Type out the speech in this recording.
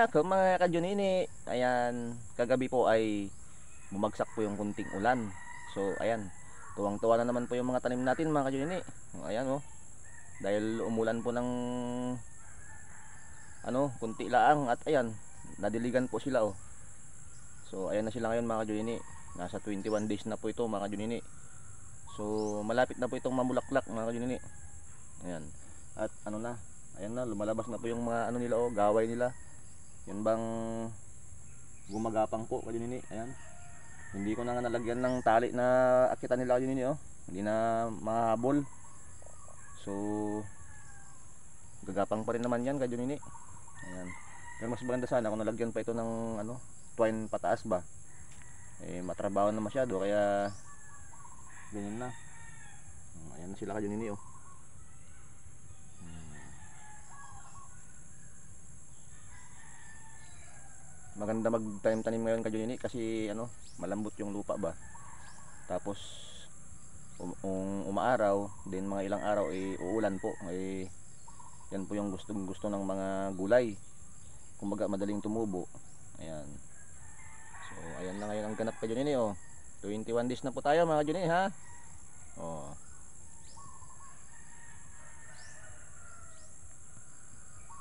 mga ka-Junini, ayan, kagabi po ay bumagsak po yung kunting ulan. So ayan, tuwang-tuwa na naman po yung mga tanim natin mga ka-Junini. Ayan oh, dahil umulan po ng kunti laang at ayan, nadiligan po sila oh. So ayan na sila ngayon mga ka-Junini. Nasa 21 days na po ito mga ka-Junini. So malapit na po itong mamulaklak mga ka-Junini. Ayan. At ayan na, lumalabas na po yung mga nila oh, gaway nila. Yan bang gumagapang po ka-Junini. Ayan. Hindi ko na nga nalagyan ng tali na akitan nila ka-Junini oh. Hindi na mahabol. So gagapang pa rin naman yan ka-Junini. Ayan. Pero mas maganda sana kung nalagyan pa ito ng twine pataas ba. Eh matrabaho na masyado kaya ganyan na. Ayan na sila ka-Junini oh. Maganda magtanim-tanim ngayon ka-Junini kasi malambot yung lupa ba. Tapos umaaraw, din mga ilang araw uulan po. Yan po yung gusto ng mga gulay. Kumbaga madaling tumubo. Ayan. So ayan na ngayon ang ganap ka-Junini oh. 21 days na po tayo mga ka-Junini ha. Oh.